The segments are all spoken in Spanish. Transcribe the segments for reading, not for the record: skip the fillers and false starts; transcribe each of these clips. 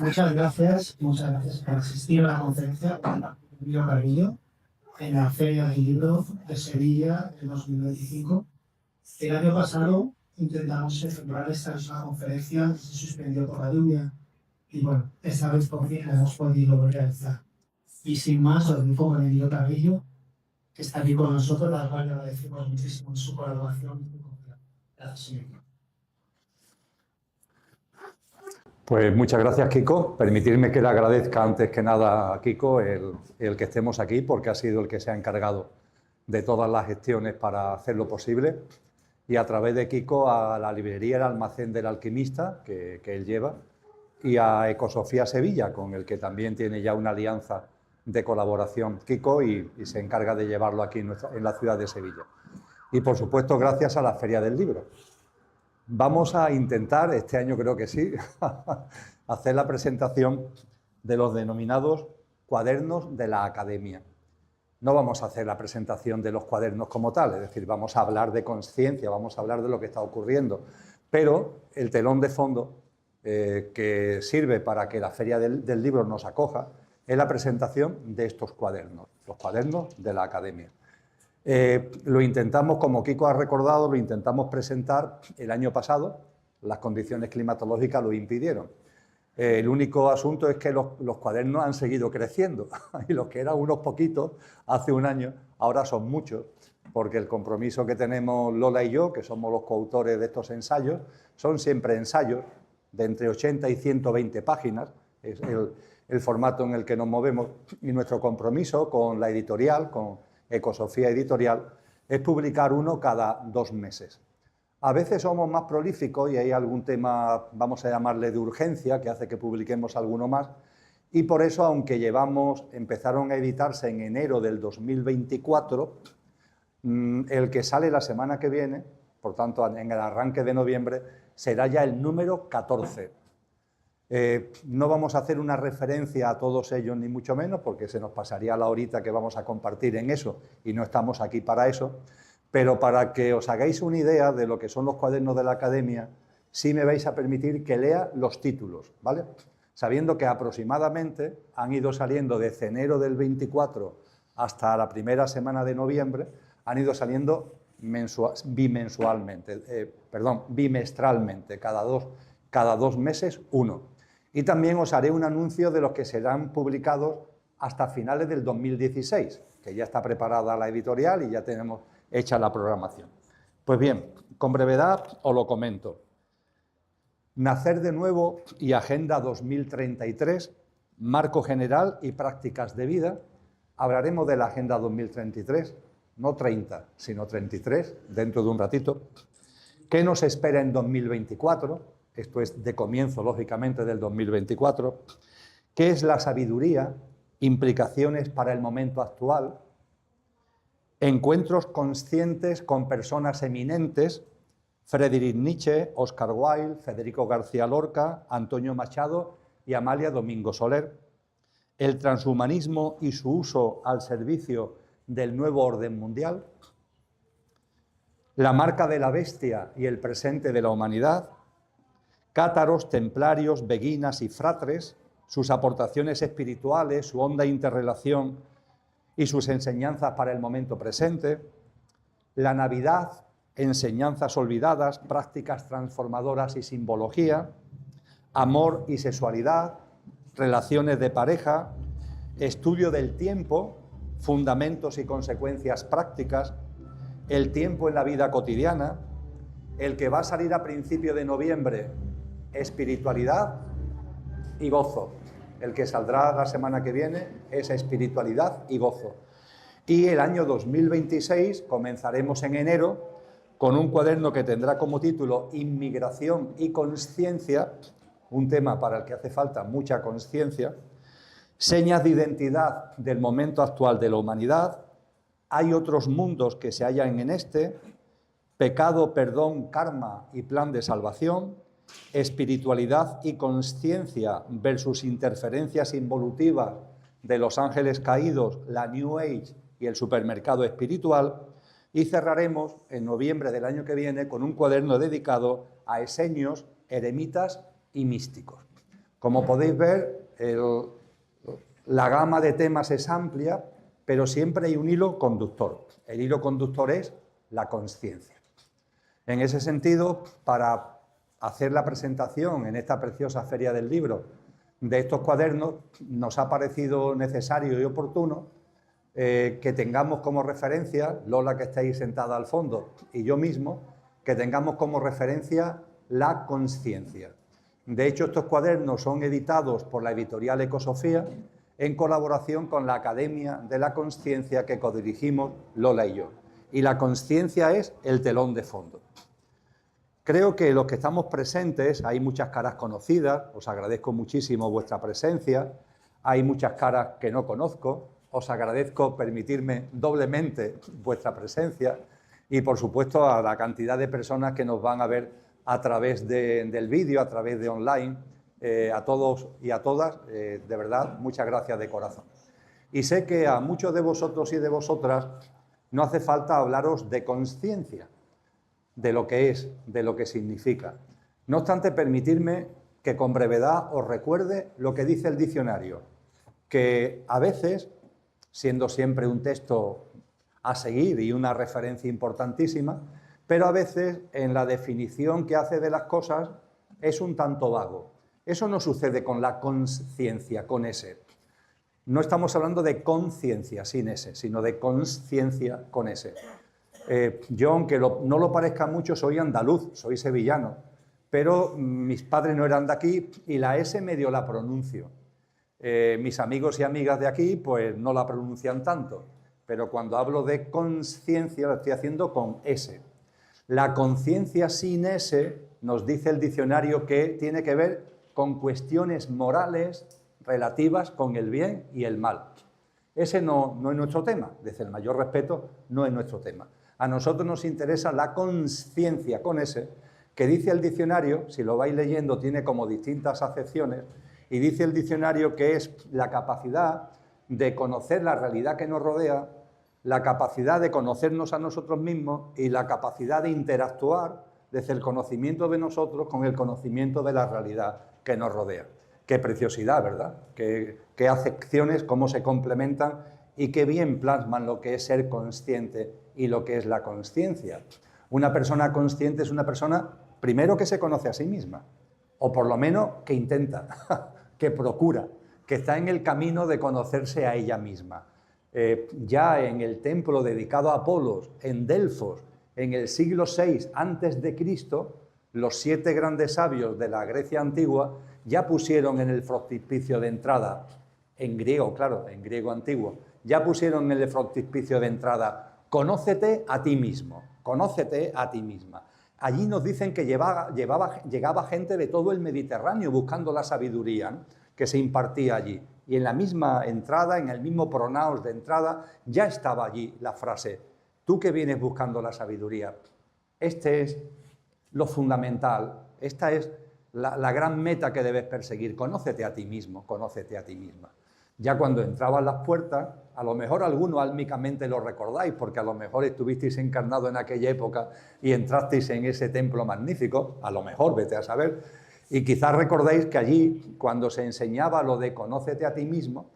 Muchas gracias por asistir a la conferencia Emilio Carrillo en la Feria del Libro de Sevilla de 2025. El año pasado intentamos efectuar esta misma conferencia, se suspendió por la lluvia y bueno, esta vez por fin la hemos podido realizar. Y sin más, os dejo con Emilio Carrillo, que está aquí con nosotros, la cual le agradecemos muchísimo su colaboración y su confianza. Gracias, Emilio. Pues muchas gracias, Kiko. Permitirme que le agradezca antes que nada a Kiko el que estemos aquí, porque ha sido el que se ha encargado de todas las gestiones para hacerlo posible. Y a través de Kiko a la librería El Almacén del Alquimista, que él lleva, y a Ecosofía Sevilla, con el que también tiene ya una alianza de colaboración Kiko y se encarga de llevarlo aquí en la ciudad de Sevilla. Y, por supuesto, gracias a la Feria del Libro. Vamos a intentar, este año creo que sí, hacer la presentación de los denominados cuadernos de la Academia. No vamos a hacer la presentación de los cuadernos como tal, es decir, vamos a hablar de conciencia, vamos a hablar de lo que está ocurriendo, pero el telón de fondo que sirve para que la Feria del Libro nos acoja es la presentación de estos cuadernos, los cuadernos de la Academia. Lo intentamos, como Kiko ha recordado, lo intentamos presentar el año pasado, las condiciones climatológicas lo impidieron. El único asunto es que los cuadernos han seguido creciendo y los que eran unos poquitos hace un año, ahora son muchos, porque el compromiso que tenemos Lola y yo, que somos los coautores de estos ensayos, son siempre ensayos de entre 80 y 120 páginas, es el formato en el que nos movemos, y nuestro compromiso con la editorial, con Ecosofía Editorial, es publicar uno cada 2 meses. A veces somos más prolíficos y hay algún tema, vamos a llamarle de urgencia, que hace que publiquemos alguno más, y por eso, aunque empezaron a editarse en enero del 2024, el que sale la semana que viene, por tanto en el arranque de noviembre, será ya el número 14. No vamos a hacer una referencia a todos ellos, ni mucho menos, porque se nos pasaría la horita que vamos a compartir en eso y no estamos aquí para eso, pero para que os hagáis una idea de lo que son los cuadernos de la Academia, sí me vais a permitir que lea los títulos, ¿vale? Sabiendo que aproximadamente han ido saliendo desde enero del 24 hasta la primera semana de noviembre, han ido saliendo bimestralmente, cada dos meses uno. Y también os haré un anuncio de los que serán publicados hasta finales del 2016, que ya está preparada la editorial y ya tenemos hecha la programación. Pues bien, con brevedad os lo comento. Nacer de nuevo y Agenda 2033, marco general y prácticas de vida. Hablaremos de la Agenda 2033, no 30, sino 33, dentro de un ratito. ¿Qué nos espera en 2024? Esto es de comienzo, lógicamente, del 2024. ¿Qué es la sabiduría? Implicaciones para el momento actual. Encuentros conscientes con personas eminentes. Friedrich Nietzsche, Oscar Wilde, Federico García Lorca, Antonio Machado y Amalia Domingo Soler. El transhumanismo y su uso al servicio del nuevo orden mundial. La marca de la bestia y el presente de la humanidad. Cátaros, templarios, beguinas y fratres, sus aportaciones espirituales, su honda interrelación y sus enseñanzas para el momento presente. La Navidad, enseñanzas olvidadas, prácticas transformadoras y simbología. Amor y sexualidad, relaciones de pareja, estudio del tiempo, fundamentos y consecuencias prácticas, el tiempo en la vida cotidiana, el que va a salir a principio de noviembre, espiritualidad y gozo. El que saldrá la semana que viene es espiritualidad y gozo. Y el año 2026 comenzaremos en enero con un cuaderno que tendrá como título Inmigración y Consciencia, un tema para el que hace falta mucha consciencia, señas de identidad del momento actual de la humanidad, hay otros mundos que se hallan en este, pecado, perdón, karma y plan de salvación, espiritualidad y consciencia versus interferencias involutivas de los ángeles caídos, la New Age y el supermercado espiritual, y cerraremos en noviembre del año que viene con un cuaderno dedicado a esenios, eremitas y místicos. Como podéis ver, la gama de temas es amplia, pero siempre hay un hilo conductor. El hilo conductor es la consciencia. En ese sentido, para hacer la presentación en esta preciosa Feria del Libro de estos cuadernos, nos ha parecido necesario y oportuno que tengamos como referencia, Lola que estáis sentada al fondo y yo mismo, que tengamos como referencia la consciencia. De hecho, estos cuadernos son editados por la editorial Ecosofía en colaboración con la Academia de la Consciencia que codirigimos Lola y yo. Y la consciencia es el telón de fondo. Creo que los que estamos presentes, hay muchas caras conocidas, os agradezco muchísimo vuestra presencia, hay muchas caras que no conozco, os agradezco permitirme doblemente vuestra presencia y, por supuesto, a la cantidad de personas que nos van a ver a través del vídeo, a través de online, a todos y a todas, de verdad, muchas gracias de corazón. Y sé que a muchos de vosotros y de vosotras no hace falta hablaros de consciencia, de lo que es, de lo que significa. No obstante, permitirme que con brevedad os recuerde lo que dice el diccionario, que a veces, siendo siempre un texto a seguir y una referencia importantísima, pero a veces en la definición que hace de las cosas es un tanto vago. Eso no sucede con la consciencia, con ese. No estamos hablando de conciencia sin ese, sino de consciencia con ese. Yo, aunque no lo parezca mucho, soy andaluz, soy sevillano, pero mis padres no eran de aquí y la S medio la pronuncio. Mis amigos y amigas de aquí pues no la pronuncian tanto, pero cuando hablo de consciencia lo estoy haciendo con S. La conciencia sin S, nos dice el diccionario, que tiene que ver con cuestiones morales relativas con el bien y el mal. Ese no es nuestro tema, desde el mayor respeto, no es nuestro tema. A nosotros nos interesa la consciencia con ese, que dice el diccionario, si lo vais leyendo tiene como distintas acepciones, y dice el diccionario que es la capacidad de conocer la realidad que nos rodea, la capacidad de conocernos a nosotros mismos y la capacidad de interactuar desde el conocimiento de nosotros con el conocimiento de la realidad que nos rodea. Qué preciosidad, ¿verdad? Qué acepciones, cómo se complementan y qué bien plasman lo que es ser consciente y lo que es la consciencia. Una persona consciente es una persona, primero, que se conoce a sí misma, o por lo menos que intenta, que procura, que está en el camino de conocerse a ella misma. Ya en el templo dedicado a Apolos, en Delfos, en el siglo VI a.C., los 7 grandes sabios de la Grecia antigua ya pusieron en el frontispicio de entrada, en griego, claro, en griego antiguo, ya pusieron en el frontispicio de entrada: conócete a ti mismo, conócete a ti misma. Allí nos dicen que llegaba gente de todo el Mediterráneo buscando la sabiduría, ¿no?, que se impartía allí. Y en la misma entrada, en el mismo pronaos de entrada, ya estaba allí la frase: tú que vienes buscando la sabiduría. Este es lo fundamental, esta es la gran meta que debes perseguir. Conócete a ti mismo, conócete a ti misma. Ya cuando entraban las puertas, a lo mejor alguno álmicamente lo recordáis, porque a lo mejor estuvisteis encarnado en aquella época y entrasteis en ese templo magnífico, a lo mejor, vete a saber, y quizás recordáis que allí, cuando se enseñaba lo de conócete a ti mismo,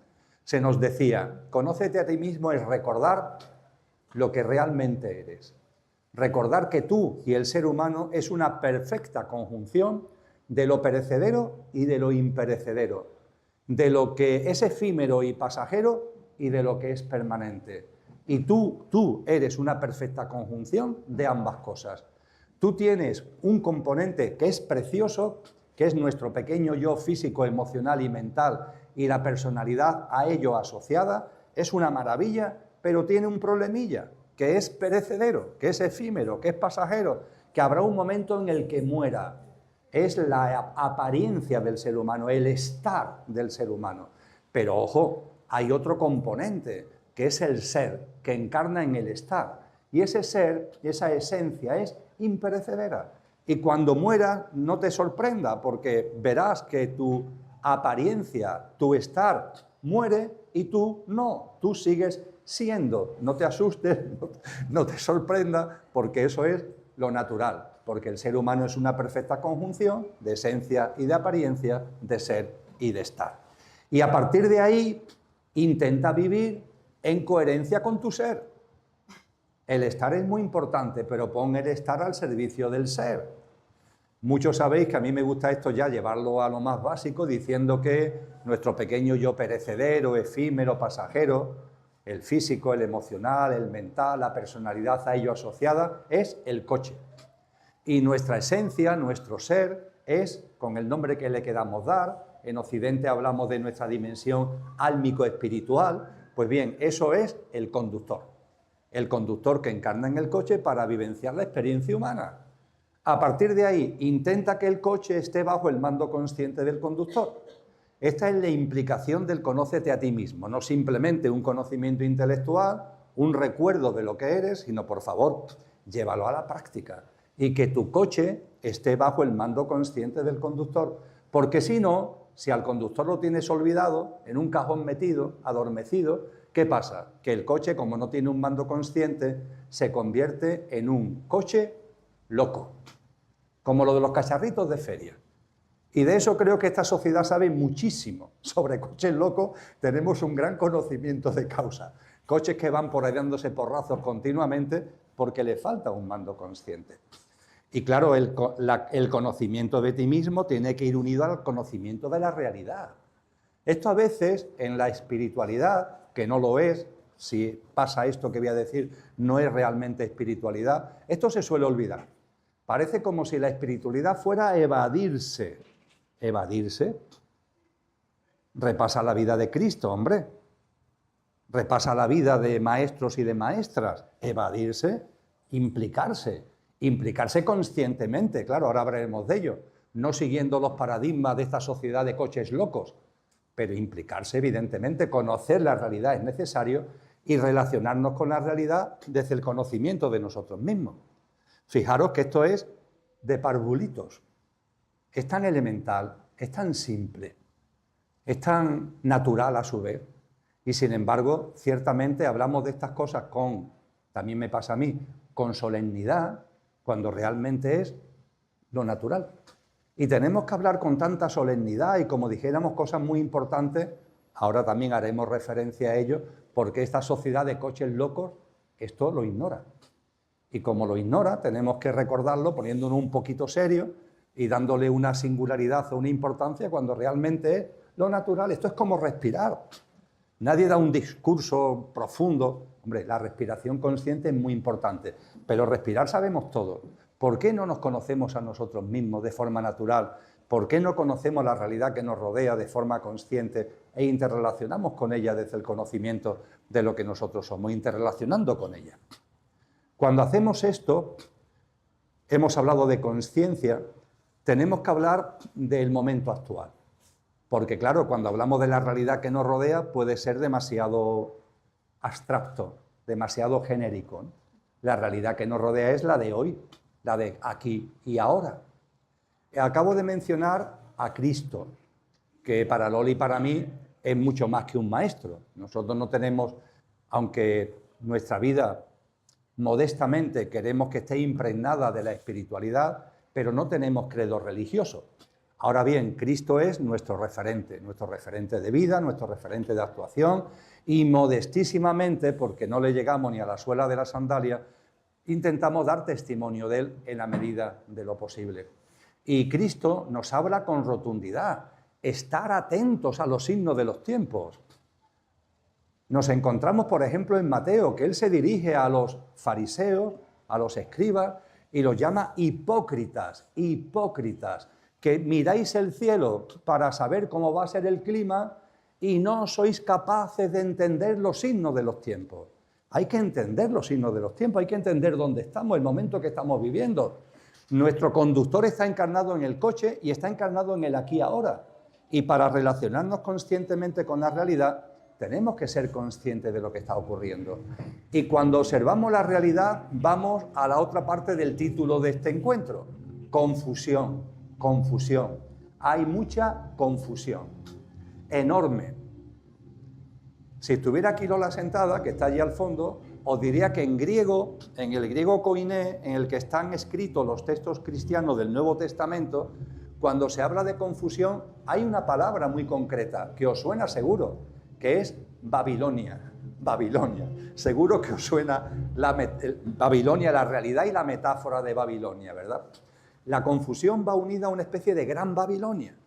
se nos decía: conócete a ti mismo es recordar lo que realmente eres. Recordar que tú y el ser humano es una perfecta conjunción de lo perecedero y de lo imperecedero, de lo que es efímero y pasajero y de lo que es permanente. Y tú eres una perfecta conjunción de ambas cosas. Tú tienes un componente que es precioso, que es nuestro pequeño yo físico, emocional y mental, y la personalidad a ello asociada, es una maravilla, pero tiene un problemilla, que es perecedero, que es efímero, que es pasajero, que habrá un momento en el que muera. Es la apariencia del ser humano, el estar del ser humano. Pero ojo, hay otro componente, que es el ser, que encarna en el estar. Y ese ser, esa esencia, es imperecedera. Y cuando muera, no te sorprenda, porque verás que tu apariencia, tu estar, muere y tú no, tú sigues siendo. No te asustes, no te sorprenda, porque eso es lo natural. porque el ser humano es una perfecta conjunción de esencia y de apariencia, de ser y de estar. Y a partir de ahí, intenta vivir en coherencia con tu ser. El estar es muy importante, pero pon el estar al servicio del ser. Muchos sabéis que a mí me gusta esto ya llevarlo a lo más básico, diciendo que nuestro pequeño yo perecedero, efímero, pasajero, el físico, el emocional, el mental, la personalidad a ello asociada, es el coche. Y nuestra esencia, nuestro ser, es, con el nombre que le queramos dar, en Occidente hablamos de nuestra dimensión álmico-espiritual, pues bien, eso es el conductor. El conductor que encarna en el coche para vivenciar la experiencia humana. A partir de ahí, intenta que el coche esté bajo el mando consciente del conductor. Esta es la implicación del conócete a ti mismo, no simplemente un conocimiento intelectual, un recuerdo de lo que eres, sino, por favor, llévalo a la práctica y que tu coche esté bajo el mando consciente del conductor, porque si no, si al conductor lo tienes olvidado, en un cajón metido, adormecido, ¿qué pasa? Que el coche, como no tiene un mando consciente, se convierte en un coche loco, como lo de los cacharritos de feria. Y de eso creo que esta sociedad sabe muchísimo. Sobre coches locos tenemos un gran conocimiento de causa. Coches que van por ahí dándose porrazos continuamente porque le falta un mando consciente. Y claro, el conocimiento de ti mismo tiene que ir unido al conocimiento de la realidad. Esto a veces en la espiritualidad, que no lo es, si pasa esto que voy a decir, no es realmente espiritualidad, esto se suele olvidar. Parece como si la espiritualidad fuera evadirse. ¿Evadirse? Repasa la vida de Cristo, hombre. Repasa la vida de maestros y de maestras. Evadirse, implicarse. Implicarse conscientemente, claro, ahora hablaremos de ello. No siguiendo los paradigmas de esta sociedad de coches locos, pero implicarse evidentemente, conocer la realidad es necesario y relacionarnos con la realidad desde el conocimiento de nosotros mismos. Fijaros que esto es de parvulitos. Es tan elemental, es tan simple, es tan natural a su vez. Y sin embargo, ciertamente hablamos de estas cosas con, también me pasa a mí, con solemnidad, cuando realmente es lo natural. Y tenemos que hablar con tanta solemnidad y como dijéramos cosas muy importantes, ahora también haremos referencia a ello, porque esta sociedad de coches locos esto lo ignora. Y como lo ignora, tenemos que recordarlo poniéndonos un poquito serio y dándole una singularidad o una importancia cuando realmente es lo natural. Esto es como respirar. Nadie da un discurso profundo. Hombre, la respiración consciente es muy importante, pero respirar sabemos todos. ¿Por qué no nos conocemos a nosotros mismos de forma natural? ¿Por qué no conocemos la realidad que nos rodea de forma consciente e interrelacionamos con ella desde el conocimiento de lo que nosotros somos, interrelacionando con ella? Cuando hacemos esto, hemos hablado de conciencia, tenemos que hablar del momento actual. Porque claro, cuando hablamos de la realidad que nos rodea puede ser demasiado abstracto, demasiado genérico, ¿no? La realidad que nos rodea es la de hoy, la de aquí y ahora. Acabo de mencionar a Cristo, que para Loli y para mí es mucho más que un maestro. Nosotros no tenemos, aunque nuestra vida modestamente queremos que esté impregnada de la espiritualidad, pero no tenemos credo religioso. Ahora bien, Cristo es nuestro referente de vida, nuestro referente de actuación, y modestísimamente, porque no le llegamos ni a la suela de la sandalia, intentamos dar testimonio de él en la medida de lo posible. Y Cristo nos habla con rotundidad, estar atentos a los signos de los tiempos. Nos encontramos, por ejemplo, en Mateo, que él se dirige a los fariseos, a los escribas, y los llama hipócritas, hipócritas, que miráis el cielo para saber cómo va a ser el clima y no sois capaces de entender los signos de los tiempos. Hay que entender los signos de los tiempos, hay que entender dónde estamos, el momento que estamos viviendo. Nuestro conductor está encarnado en el coche y está encarnado en el aquí y ahora. Y para relacionarnos conscientemente con la realidad, tenemos que ser conscientes de lo que está ocurriendo. Y cuando observamos la realidad, vamos a la otra parte del título de este encuentro. Confusión, confusión. Hay mucha confusión, enorme. Si estuviera aquí Lola sentada, que está allí al fondo, os diría que en griego, en el griego koiné, en el que están escritos los textos cristianos del Nuevo Testamento, cuando se habla de confusión, hay una palabra muy concreta que os suena seguro, que es Babilonia. Babilonia. Seguro que os suena Babilonia, la realidad y la metáfora de Babilonia, ¿verdad? La confusión va unida a una especie de gran Babilonia.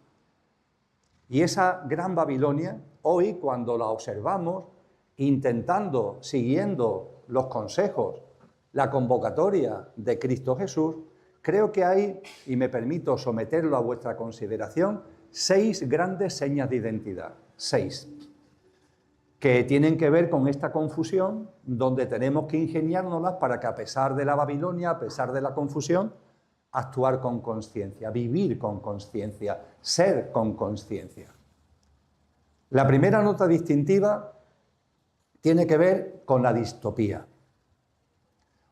Y esa gran Babilonia, hoy, cuando la observamos, intentando, siguiendo los consejos, la convocatoria de Cristo Jesús, creo que hay, y me permito someterlo a vuestra consideración, 6 grandes señas de identidad. 6. Que tienen que ver con esta confusión, donde tenemos que ingeniárnoslas para que, a pesar de la Babilonia, a pesar de la confusión, actuar con consciencia, vivir con consciencia, ser con consciencia. La primera nota distintiva tiene que ver con la distopía,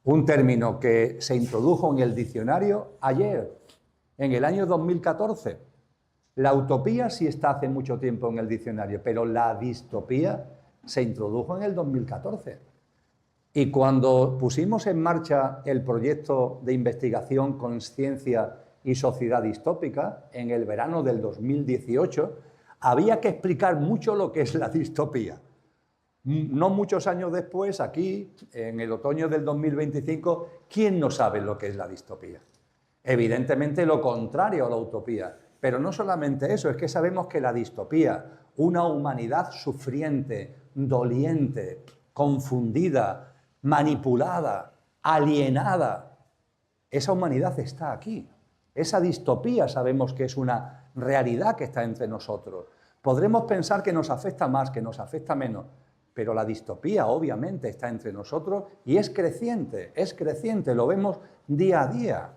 un término que se introdujo en el diccionario ayer, en el año 2014. La utopía sí está hace mucho tiempo en el diccionario, pero la distopía se introdujo en el 2014. Y cuando pusimos en marcha el proyecto de investigación Consciencia y Sociedad Distópica, en el verano del 2018, había que explicar mucho lo que es la distopía. No muchos años después, aquí, en el otoño del 2025, ¿quién no sabe lo que es la distopía? Evidentemente lo contrario a la utopía. Pero no solamente eso, es que sabemos que la distopía, una humanidad sufriente, doliente, confundida, manipulada, alienada, esa humanidad está aquí. Esa distopía sabemos que es una realidad que está entre nosotros. Podremos pensar que nos afecta más, que nos afecta menos, pero la distopía obviamente está entre nosotros y es creciente, lo vemos día a día.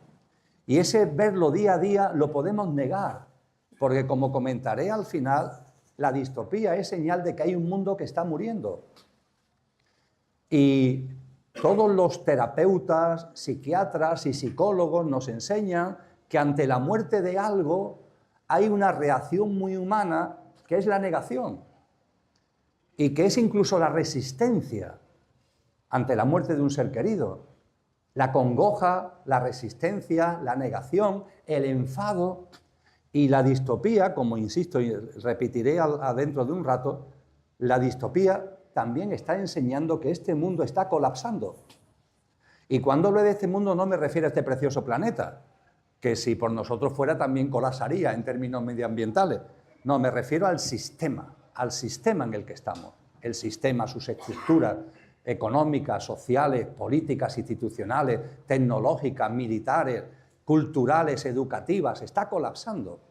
Y ese verlo día a día lo podemos negar, porque como comentaré al final, la distopía es señal de que hay un mundo que está muriendo. Y todos los terapeutas, psiquiatras y psicólogos nos enseñan que ante la muerte de algo hay una reacción muy humana que es la negación y que es incluso la resistencia ante la muerte de un ser querido. La congoja, la resistencia, la negación, el enfado y la distopía, como insisto y repetiré adentro de un rato, la distopía también está enseñando que este mundo está colapsando. Y cuando hablo de este mundo no me refiero a este precioso planeta, que si por nosotros fuera también colapsaría en términos medioambientales. No, me refiero al sistema en el que estamos. El sistema, sus estructuras económicas, sociales, políticas, institucionales, tecnológicas, militares, culturales, educativas, está colapsando.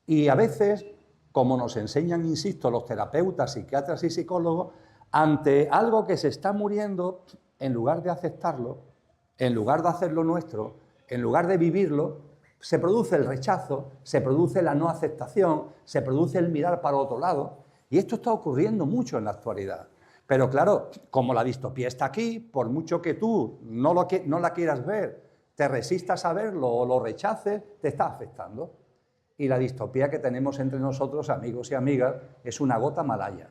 Y a veces, como nos enseñan, insisto, los terapeutas, psiquiatras y psicólogos, ante algo que se está muriendo, en lugar de aceptarlo, en lugar de hacerlo nuestro, en lugar de vivirlo, se produce el rechazo, se produce la no aceptación, se produce el mirar para otro lado. Y esto está ocurriendo mucho en la actualidad. Pero claro, como la distopía está aquí, por mucho que tú no la quieras ver, te resistas a verlo o lo rechaces, te está afectando. Y la distopía que tenemos entre nosotros, amigos y amigas, es una gota malaya,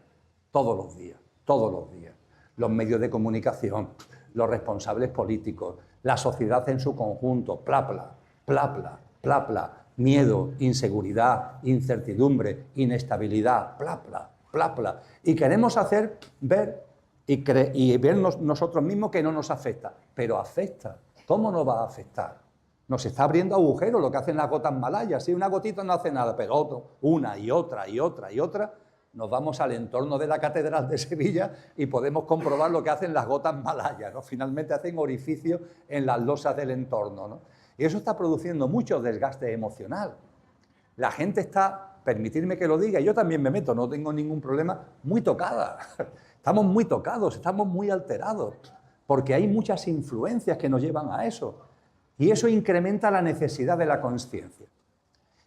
todos los días, todos los días. Los medios de comunicación, los responsables políticos, la sociedad en su conjunto, plapla, plapla, plapla, miedo, inseguridad, incertidumbre, inestabilidad, plapla, plapla. Y queremos hacer ver y vernos nosotros mismos que no nos afecta, pero afecta. ¿Cómo no va a afectar? Nos está abriendo agujeros lo que hacen las gotas malayas. Si una gotita no hace nada, pero otro, una y otra y otra y otra, nos vamos al entorno de la Catedral de Sevilla y podemos comprobar lo que hacen las gotas malayas, ¿no? Finalmente hacen orificios en las losas del entorno, ¿no? Y eso está produciendo mucho desgaste emocional. La gente está, permitirme que lo diga, y yo también me meto, no tengo ningún problema, muy tocada. Estamos muy tocados, estamos muy alterados, porque hay muchas influencias que nos llevan a eso. Y eso incrementa la necesidad de la consciencia.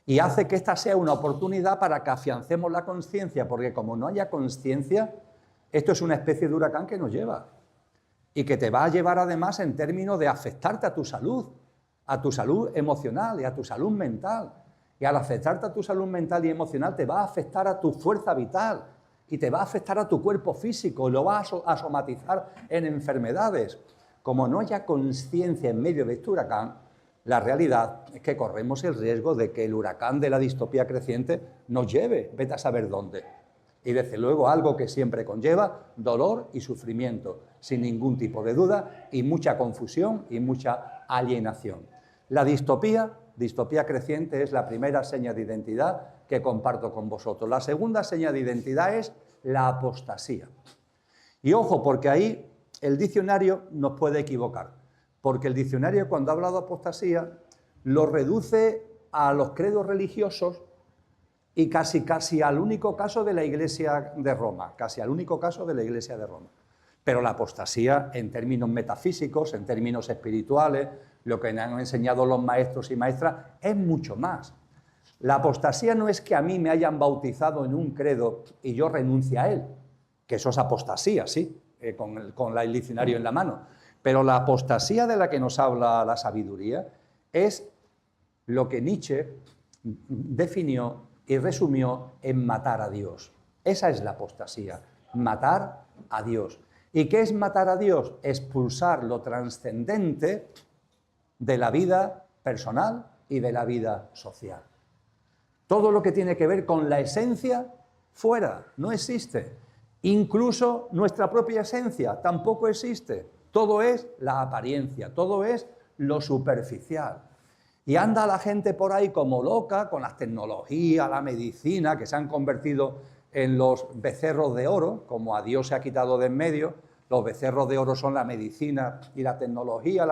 Y hace que esta sea una oportunidad para que afiancemos la consciencia, porque como no haya consciencia, esto es una especie de huracán que nos lleva. Y que te va a llevar además en términos de afectarte a tu salud emocional y a tu salud mental. Y al afectarte a tu salud mental y emocional te va a afectar a tu fuerza vital y te va a afectar a tu cuerpo físico y lo va a somatizar en enfermedades. Como no haya conciencia en medio de este huracán, la realidad es que corremos el riesgo de que el huracán de la distopía creciente nos lleve, vete a saber dónde. Y desde luego algo que siempre conlleva dolor y sufrimiento, sin ningún tipo de duda, y mucha confusión y mucha alienación. La distopía creciente es la primera seña de identidad que comparto con vosotros. La segunda seña de identidad es la apostasía. Y ojo, porque ahí el diccionario nos puede equivocar, porque el diccionario cuando habla de apostasía lo reduce a los credos religiosos y casi al único caso de la Iglesia de Roma, casi al único caso de la Iglesia de Roma. Pero la apostasía en términos metafísicos, en términos espirituales, lo que nos han enseñado los maestros y maestras, es mucho más. La apostasía no es que a mí me hayan bautizado en un credo y yo renuncie a él, que eso es apostasía, sí, con el diccionario en la mano. Pero la apostasía de la que nos habla la sabiduría es lo que Nietzsche definió y resumió en matar a Dios. Esa es la apostasía, matar a Dios. ¿Y qué es matar a Dios? Expulsar lo trascendente de la vida personal y de la vida social. Todo lo que tiene que ver con la esencia, fuera, no existe. Incluso nuestra propia esencia tampoco existe. Todo es la apariencia, todo es lo superficial. Y anda la gente por ahí como loca con las tecnologías, la medicina, que se han convertido en los becerros de oro, como a Dios se ha quitado de en medio. Los becerros de oro son la medicina y la tecnología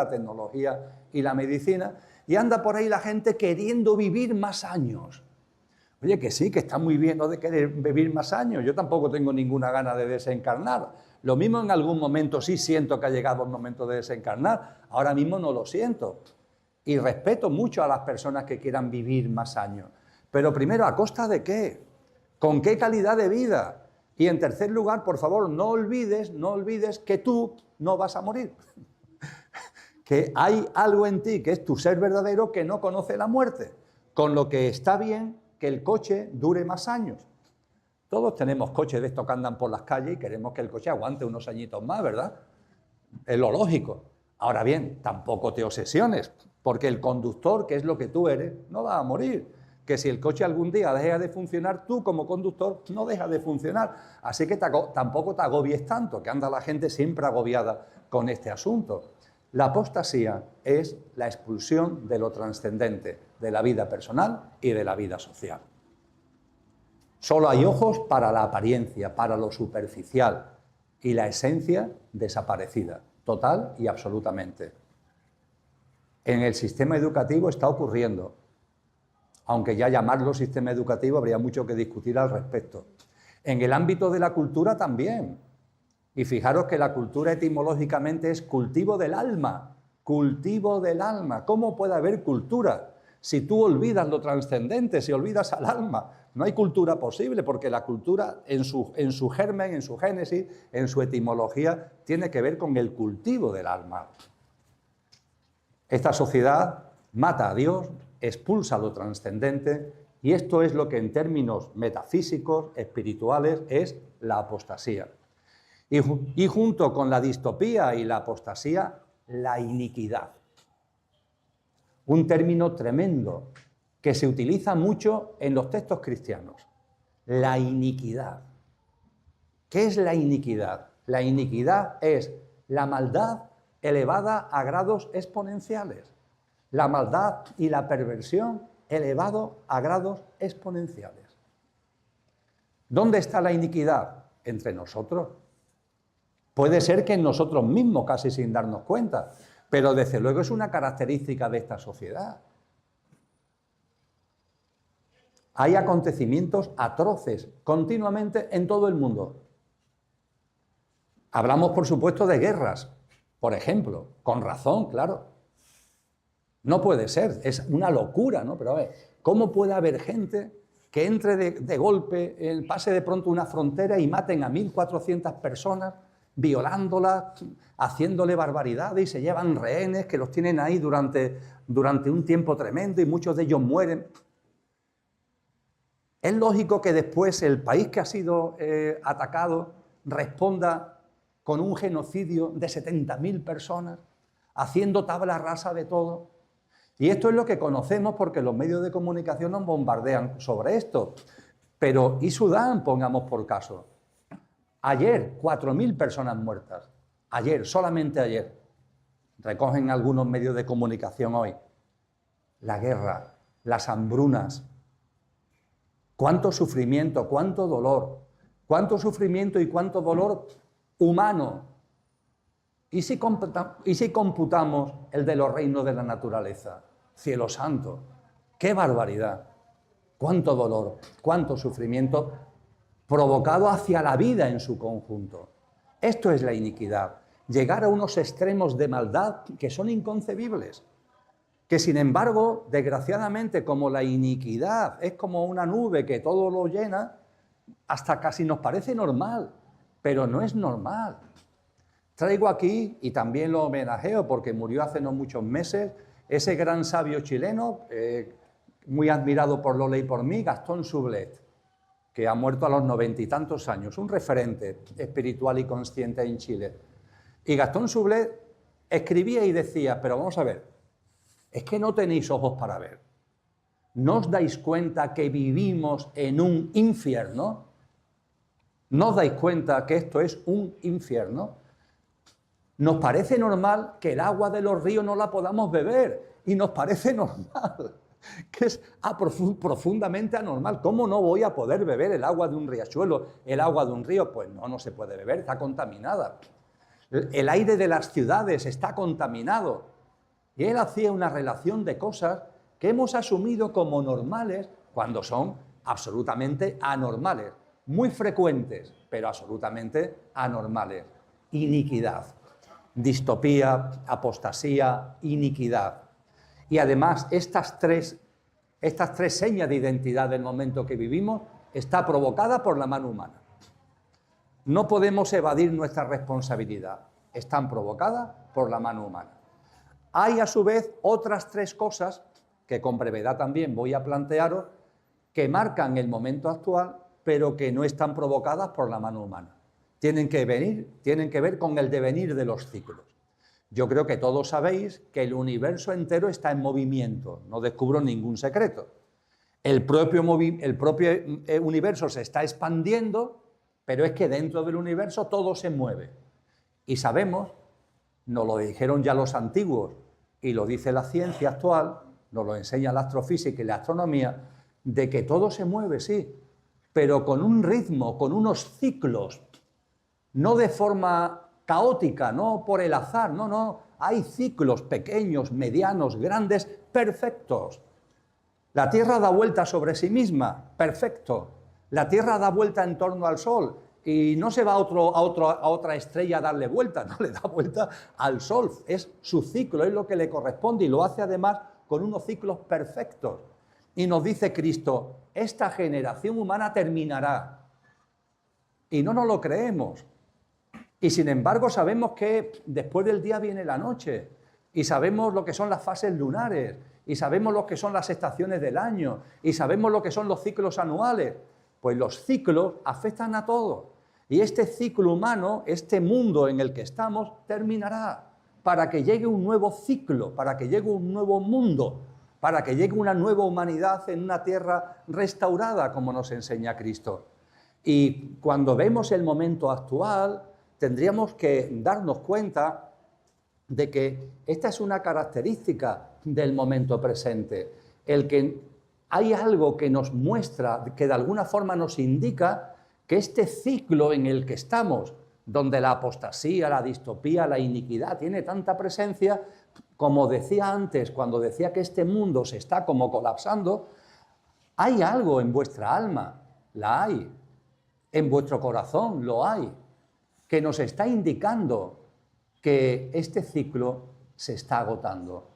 y la medicina. Y anda por ahí la gente queriendo vivir más años. Oye, que sí, que está muy bien lo de querer vivir más años. Yo tampoco tengo ninguna gana de desencarnar. Lo mismo en algún momento sí siento que ha llegado el momento de desencarnar. Ahora mismo no lo siento. Y respeto mucho a las personas que quieran vivir más años. Pero primero, ¿a costa de qué? ¿Con qué calidad de vida? Y en tercer lugar, por favor, no olvides que tú no vas a morir. Que hay algo en ti, que es tu ser verdadero, que no conoce la muerte. Con lo que está bien que el coche dure más años. Todos tenemos coches de estos que andan por las calles y queremos que el coche aguante unos añitos más, ¿verdad? Es lo lógico. Ahora bien, tampoco te obsesiones, porque el conductor, que es lo que tú eres, no va a morir. Que si el coche algún día deja de funcionar, tú como conductor no dejas de funcionar. Así que tampoco te agobies tanto, que anda la gente siempre agobiada con este asunto. La apostasía es la expulsión de lo trascendente, de la vida personal y de la vida social. Solo hay ojos para la apariencia, para lo superficial, y la esencia desaparecida, total y absolutamente. En el sistema educativo está ocurriendo, aunque ya llamarlo sistema educativo habría mucho que discutir al respecto. En el ámbito de la cultura también. Y fijaros que la cultura etimológicamente es cultivo del alma. Cultivo del alma. ¿Cómo puede haber cultura si tú olvidas lo trascendente, si olvidas al alma? No hay cultura posible, porque la cultura en su germen, en su génesis, en su etimología, tiene que ver con el cultivo del alma. Esta sociedad mata a Dios, expulsa lo trascendente, y esto es lo que en términos metafísicos, espirituales, es la apostasía. Y junto con la distopía y la apostasía, la iniquidad. Un término tremendo que se utiliza mucho en los textos cristianos. La iniquidad. ¿Qué es la iniquidad? La iniquidad es la maldad elevada a grados exponenciales. La maldad y la perversión elevado a grados exponenciales. ¿Dónde está la iniquidad? Entre nosotros. Puede ser que en nosotros mismos, casi sin darnos cuenta, pero desde luego es una característica de esta sociedad. Hay acontecimientos atroces continuamente en todo el mundo. Hablamos, por supuesto, de guerras, por ejemplo, con razón, claro. No puede ser, es una locura, ¿no? Pero a ver, ¿cómo puede haber gente que entre de golpe, pase de pronto una frontera y maten a 1.400 personas, violándolas, haciéndole barbaridades, y se llevan rehenes que los tienen ahí durante un tiempo tremendo y muchos de ellos mueren? Es lógico que después el país que ha sido atacado responda con un genocidio de 70.000 personas, haciendo tabla rasa de todo. Y esto es lo que conocemos porque los medios de comunicación nos bombardean sobre esto. Pero, ¿y Sudán? Pongamos por caso. Ayer, 4.000 personas muertas. Ayer, solamente ayer. Recogen algunos medios de comunicación hoy. La guerra, las hambrunas. Cuánto sufrimiento, cuánto dolor. Cuánto sufrimiento y cuánto dolor humano. ¿Y si computamos el de los reinos de la naturaleza? Cielo santo, qué barbaridad, cuánto dolor, cuánto sufrimiento provocado hacia la vida en su conjunto. Esto es la iniquidad, llegar a unos extremos de maldad que son inconcebibles, que sin embargo, desgraciadamente, como la iniquidad es como una nube que todo lo llena, hasta casi nos parece normal, pero no es normal. Traigo aquí, y también lo homenajeo porque murió hace no muchos meses, ese gran sabio chileno, muy admirado por Lola y por mí, Gastón Sublet, que ha muerto a los 90 y tantos años, un referente espiritual y consciente en Chile. Y Gastón Sublet escribía y decía, pero vamos a ver, es que no tenéis ojos para ver. ¿No os dais cuenta que vivimos en un infierno? ¿No os dais cuenta que esto es un infierno? Nos parece normal que el agua de los ríos no la podamos beber y nos parece normal, que es profundamente anormal. ¿Cómo no voy a poder beber el agua de un riachuelo, el agua de un río? Pues no se puede beber, está contaminada. El aire de las ciudades está contaminado. Y él hacía una relación de cosas que hemos asumido como normales cuando son absolutamente anormales, muy frecuentes, pero absolutamente anormales. Iniquidad. Distopía, apostasía, iniquidad. Y además estas tres señas de identidad del momento que vivimos está provocada por la mano humana. No podemos evadir nuestra responsabilidad, están provocadas por la mano humana. Hay a su vez otras tres cosas que con brevedad también voy a plantearos que marcan el momento actual pero que no están provocadas por la mano humana. Tienen que ver con el devenir de los ciclos. Yo creo que todos sabéis que el universo entero está en movimiento, no descubro ningún secreto. El propio universo se está expandiendo, pero es que dentro del universo todo se mueve. Y sabemos, nos lo dijeron ya los antiguos, y lo dice la ciencia actual, nos lo enseña la astrofísica y la astronomía, de que todo se mueve, sí, pero con un ritmo, con unos ciclos, no de forma caótica, no por el azar, no, hay ciclos pequeños, medianos, grandes, perfectos. La Tierra da vuelta sobre sí misma, perfecto. La Tierra da vuelta en torno al Sol y no se va a otra estrella a darle vuelta, no le da vuelta al Sol, es su ciclo, es lo que le corresponde y lo hace además con unos ciclos perfectos. Y nos dice Cristo, esta generación humana terminará. Y no nos lo creemos. Y sin embargo sabemos que después del día viene la noche y sabemos lo que son las fases lunares y sabemos lo que son las estaciones del año y sabemos lo que son los ciclos anuales. Pues los ciclos afectan a todo y este ciclo humano, este mundo en el que estamos, terminará para que llegue un nuevo ciclo, para que llegue un nuevo mundo, para que llegue una nueva humanidad en una tierra restaurada, como nos enseña Cristo. Y cuando vemos el momento actual, tendríamos que darnos cuenta de que esta es una característica del momento presente, el que hay algo que nos muestra, que de alguna forma nos indica que este ciclo en el que estamos, donde la apostasía, la distopía, la iniquidad tiene tanta presencia, como decía antes, cuando decía que este mundo se está como colapsando, hay algo en vuestra alma, la hay, en vuestro corazón lo hay, que nos está indicando que este ciclo se está agotando.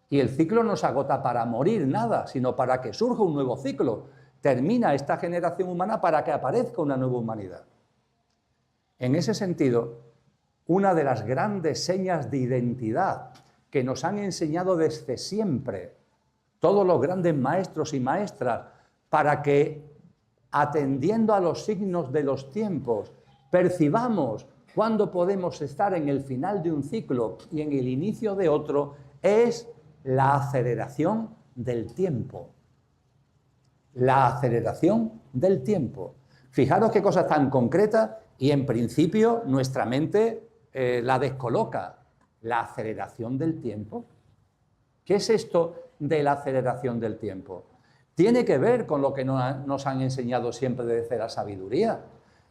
Y el ciclo no se agota para morir, nada, sino para que surja un nuevo ciclo. Termina esta generación humana para que aparezca una nueva humanidad. En ese sentido, una de las grandes señas de identidad que nos han enseñado desde siempre todos los grandes maestros y maestras para que atendiendo a los signos de los tiempos, percibamos cuándo podemos estar en el final de un ciclo y en el inicio de otro, es la aceleración del tiempo. La aceleración del tiempo. Fijaros qué cosa tan concreta y en principio nuestra mente la descoloca. La aceleración del tiempo. ¿Qué es esto de la aceleración del tiempo? Tiene que ver con lo que nos han enseñado siempre desde la sabiduría.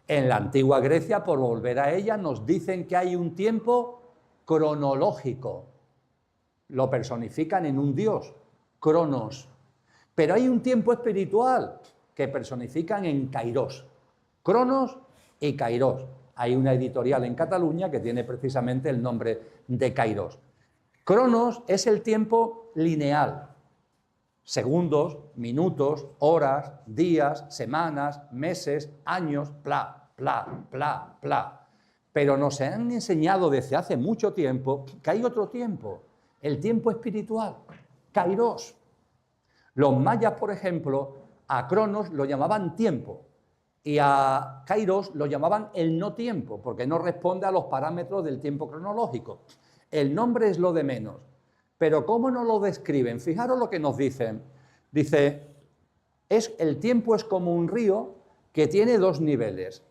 En la antigua Grecia, por volver a ella, nos dicen que hay un tiempo cronológico. Lo personifican en un dios, Cronos. Pero hay un tiempo espiritual que personifican en Kairos. Cronos y Kairos. Hay una editorial en Cataluña que tiene precisamente el nombre de Kairos. Cronos es el tiempo lineal. Segundos, minutos, horas, días, semanas, meses, años, bla, bla, bla, bla. Pero nos han enseñado desde hace mucho tiempo que hay otro tiempo, el tiempo espiritual, Kairos. Los mayas, por ejemplo, a Cronos lo llamaban tiempo y a Kairos lo llamaban el no tiempo, porque no responde a los parámetros del tiempo cronológico. El nombre es lo de menos. Pero ¿cómo nos lo describen? Fijaros lo que nos dicen. Dice, el tiempo es como un río que tiene dos niveles.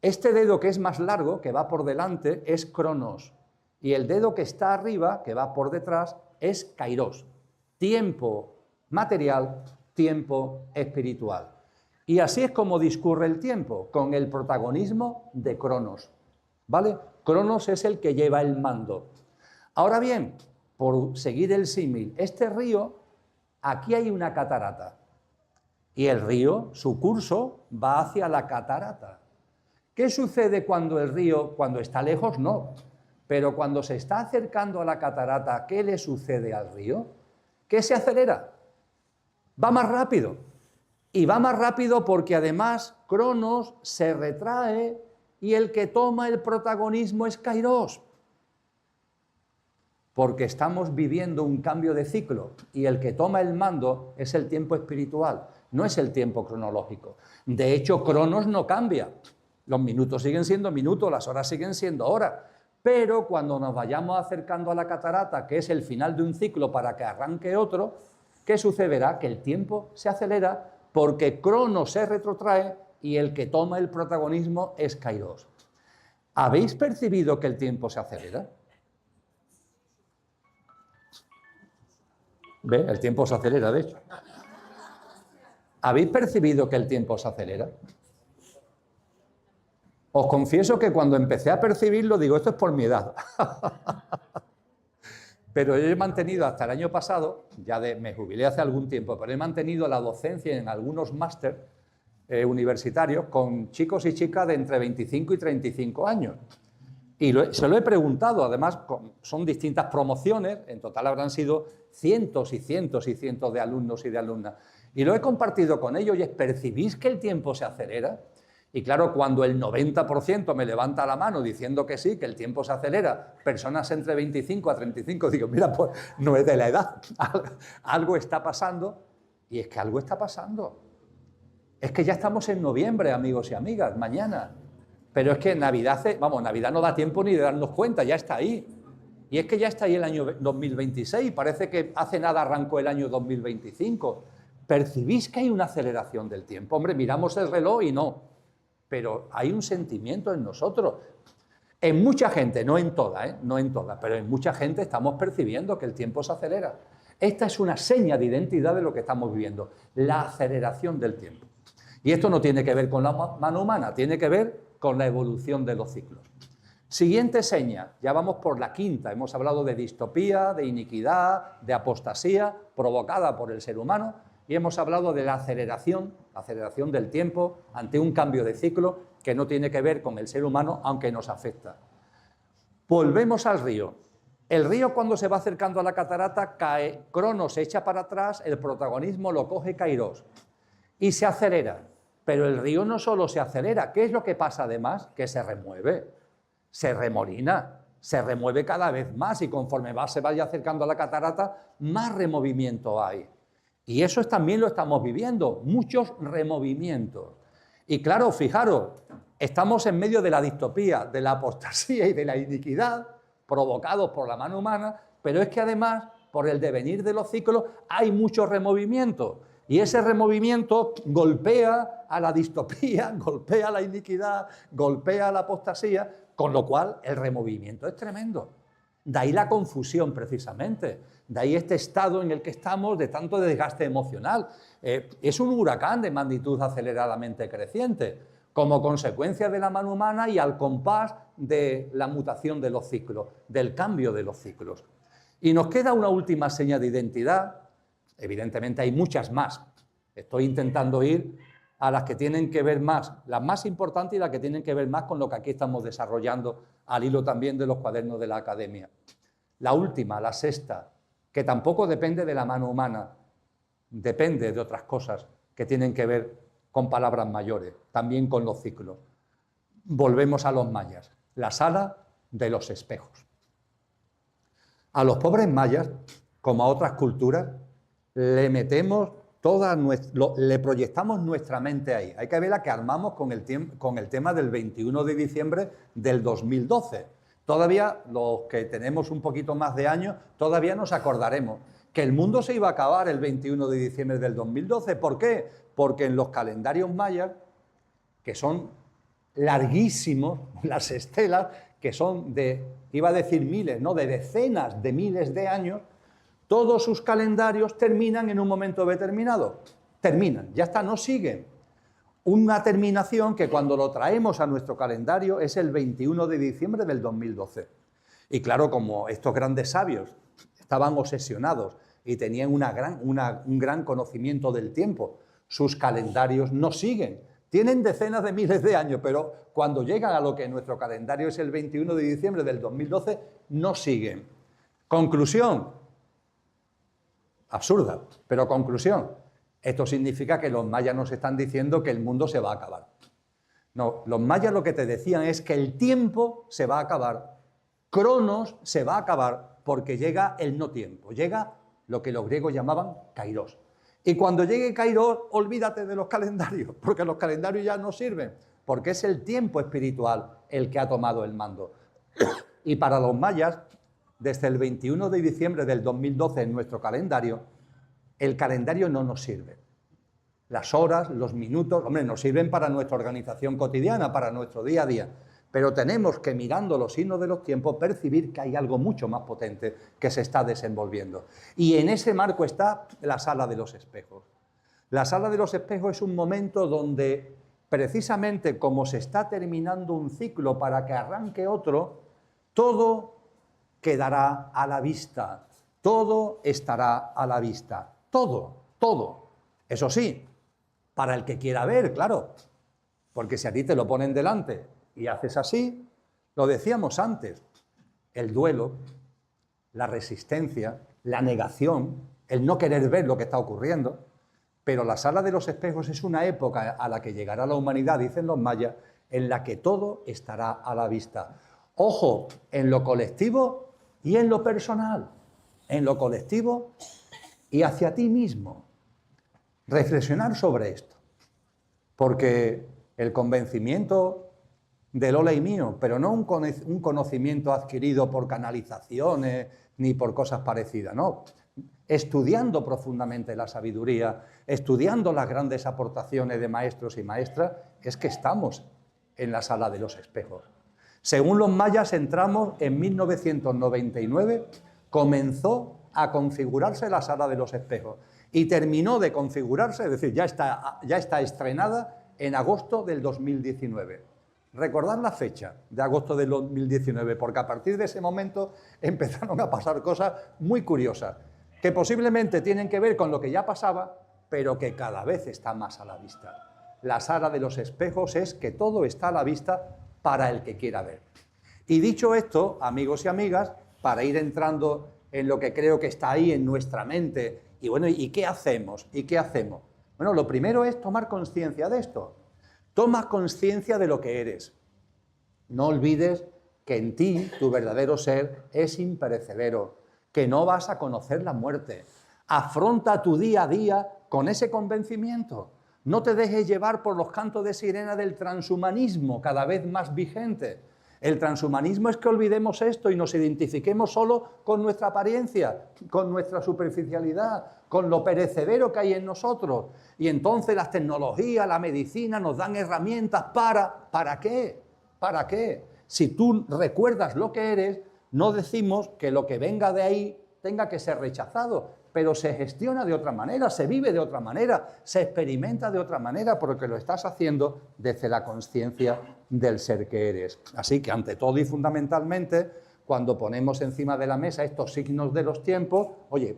Este dedo que es más largo, que va por delante, es Cronos. Y el dedo que está arriba, que va por detrás, es Kairos. Tiempo material, tiempo espiritual. Y así es como discurre el tiempo, con el protagonismo de Cronos. ¿Vale? Cronos es el que lleva el mando. Ahora bien, por seguir el símil, este río, aquí hay una catarata. Y el río, su curso, va hacia la catarata. ¿Qué sucede cuando el río, cuando está lejos? No. Pero cuando se está acercando a la catarata, ¿qué le sucede al río? Que se acelera. Va más rápido. Y va más rápido porque además Cronos se retrae y el que toma el protagonismo es Kairos. Porque estamos viviendo un cambio de ciclo y el que toma el mando es el tiempo espiritual, no es el tiempo cronológico. De hecho, Cronos no cambia. Los minutos siguen siendo minutos, las horas siguen siendo horas. Pero cuando nos vayamos acercando a la catarata, que es el final de un ciclo para que arranque otro, ¿qué sucederá? Que el tiempo se acelera porque Cronos se retrotrae y el que toma el protagonismo es Kairos. ¿Habéis percibido que el tiempo se acelera? ¿Ve? El tiempo se acelera, de hecho. ¿Habéis percibido que el tiempo se acelera? Os confieso que cuando empecé a percibirlo, digo, esto es por mi edad. Pero yo he mantenido hasta el año pasado, me jubilé hace algún tiempo, pero he mantenido la docencia en algunos máster universitarios con chicos y chicas de entre 25 y 35 años. Y se lo he preguntado, además son distintas promociones, en total habrán sido cientos y cientos y cientos de alumnos y de alumnas. Y lo he compartido con ellos y es, ¿percibís que el tiempo se acelera? Y claro, cuando el 90% me levanta la mano diciendo que sí, que el tiempo se acelera, personas entre 25 a 35, digo, mira, pues no es de la edad, algo está pasando, y es que algo está pasando. Es que ya estamos en noviembre, amigos y amigas, mañana. Pero es que Navidad no da tiempo ni de darnos cuenta, ya está ahí. Y es que ya está ahí el año 2026, parece que hace nada arrancó el año 2025. ¿Percibís que hay una aceleración del tiempo? Hombre, miramos el reloj y no. Pero hay un sentimiento en nosotros. En mucha gente, no en toda, no en toda, pero en mucha gente estamos percibiendo que el tiempo se acelera. Esta es una seña de identidad de lo que estamos viviendo, la aceleración del tiempo. Y esto no tiene que ver con la mano humana, tiene que ver con la evolución de los ciclos. Siguiente seña, ya vamos por la quinta, hemos hablado de distopía, de iniquidad, de apostasía provocada por el ser humano y hemos hablado de la aceleración del tiempo ante un cambio de ciclo que no tiene que ver con el ser humano, aunque nos afecta. Volvemos al río. El río cuando se va acercando a la catarata cae, Cronos se echa para atrás, el protagonismo lo coge Kairos y se acelera. Pero el río no solo se acelera, ¿qué es lo que pasa además? Que se remueve, se remolina, se remueve cada vez más y conforme se vaya acercando a la catarata, más removimiento hay. Y eso también lo estamos viviendo, muchos removimientos. Y claro, fijaros, estamos en medio de la distopía, de la apostasía y de la iniquidad provocados por la mano humana, pero es que además, por el devenir de los ciclos, hay muchos removimientos. Y ese removimiento golpea a la distopía, golpea a la iniquidad, golpea a la apostasía, con lo cual el removimiento es tremendo. De ahí la confusión, precisamente. De ahí este estado en el que estamos de tanto desgaste emocional. Es un huracán de magnitud aceleradamente creciente, como consecuencia de la mano humana y al compás de la mutación de los ciclos, del cambio de los ciclos. Y nos queda una última seña de identidad. Evidentemente hay muchas más. Estoy intentando ir a las que tienen que ver más, las más importantes y las que tienen que ver más con lo que aquí estamos desarrollando al hilo también de los cuadernos de la academia. La última, la sexta, que tampoco depende de la mano humana, depende de otras cosas que tienen que ver con palabras mayores, también con los ciclos. Volvemos a los mayas, la sala de los espejos. A los pobres mayas, como a otras culturas, le metemos le proyectamos nuestra mente ahí. Hay que ver la que armamos con el tema del 21 de diciembre del 2012. Todavía, los que tenemos un poquito más de años, todavía nos acordaremos que el mundo se iba a acabar el 21 de diciembre del 2012. ¿Por qué? Porque en los calendarios mayas, que son larguísimos, las estelas, que son de, iba a decir miles, no, de decenas de miles de años, todos sus calendarios terminan en un momento determinado. Terminan, ya está, no siguen. Una terminación que cuando lo traemos a nuestro calendario es el 21 de diciembre del 2012. Y claro, como estos grandes sabios estaban obsesionados y tenían un gran conocimiento del tiempo, sus calendarios no siguen. Tienen decenas de miles de años, pero cuando llegan a lo que nuestro calendario es el 21 de diciembre del 2012, no siguen. Conclusión. Absurda, pero conclusión. Esto significa que los mayas nos están diciendo que el mundo se va a acabar. No, los mayas lo que te decían es que el tiempo se va a acabar, Cronos se va a acabar, porque llega el no tiempo, llega lo que los griegos llamaban Kairos. Y cuando llegue Kairos, olvídate de los calendarios, porque los calendarios ya no sirven, porque es el tiempo espiritual el que ha tomado el mando. Y para los mayas, desde el 21 de diciembre del 2012 en nuestro calendario, el calendario no nos sirve. Las horas, los minutos, hombre, nos sirven para nuestra organización cotidiana, para nuestro día a día, pero tenemos que, mirando los signos de los tiempos, percibir que hay algo mucho más potente que se está desenvolviendo. Y en ese marco está la sala de los espejos. La sala de los espejos es un momento donde, precisamente como se está terminando un ciclo para que arranque otro, todo quedará a la vista, todo estará a la vista, todo, todo. Eso sí, para el que quiera ver, claro, porque si a ti te lo ponen delante y haces así, lo decíamos antes, el duelo, la resistencia, la negación, el no querer ver lo que está ocurriendo, pero la sala de los espejos es una época a la que llegará la humanidad, dicen los mayas, en la que todo estará a la vista. Ojo, en lo colectivo y en lo personal, en lo colectivo y hacia ti mismo. Reflexionar sobre esto, porque el convencimiento de Lola y mío, pero no un conocimiento adquirido por canalizaciones ni por cosas parecidas, no. Estudiando profundamente la sabiduría, estudiando las grandes aportaciones de maestros y maestras, es que estamos en la sala de los espejos. Según los mayas, entramos en 1999, comenzó a configurarse la sala de los espejos y terminó de configurarse, es decir, ya está estrenada en agosto del 2019. Recordad la fecha de agosto del 2019, porque a partir de ese momento empezaron a pasar cosas muy curiosas, que posiblemente tienen que ver con lo que ya pasaba, pero que cada vez está más a la vista. La sala de los espejos es que todo está a la vista para el que quiera ver. Y dicho esto, amigos y amigas, para ir entrando en lo que creo que está ahí en nuestra mente, y bueno, ¿y qué hacemos? ¿Y qué hacemos? Bueno, lo primero es tomar conciencia de esto. Toma conciencia de lo que eres. No olvides que en ti, tu verdadero ser, es imperecedero, que no vas a conocer la muerte. Afronta tu día a día con ese convencimiento. No te dejes llevar por los cantos de sirena del transhumanismo, cada vez más vigente. El transhumanismo es que olvidemos esto y nos identifiquemos solo con nuestra apariencia, con nuestra superficialidad, con lo perecedero que hay en nosotros. Y entonces las tecnologías, la medicina nos dan herramientas ¿para qué? ¿Para qué? Si tú recuerdas lo que eres, no decimos que lo que venga de ahí tenga que ser rechazado, pero se gestiona de otra manera, se vive de otra manera, se experimenta de otra manera, porque lo estás haciendo desde la conciencia del ser que eres. Así que, ante todo y fundamentalmente, cuando ponemos encima de la mesa estos signos de los tiempos, oye,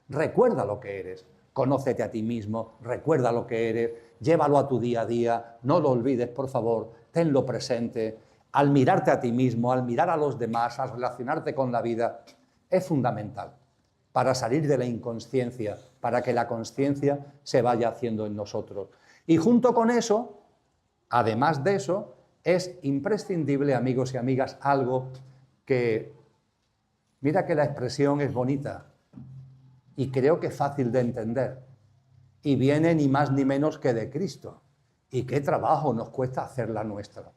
recuerda lo que eres, conócete a ti mismo, recuerda lo que eres, llévalo a tu día a día, no lo olvides, por favor, tenlo presente. Al mirarte a ti mismo, al mirar a los demás, al relacionarte con la vida, es fundamental para salir de la inconsciencia, para que la consciencia se vaya haciendo en nosotros. Y junto con eso, además de eso, es imprescindible, amigos y amigas, algo que, mira que la expresión es bonita y creo que es fácil de entender, y viene ni más ni menos que de Cristo. Y qué trabajo nos cuesta hacerla nuestra.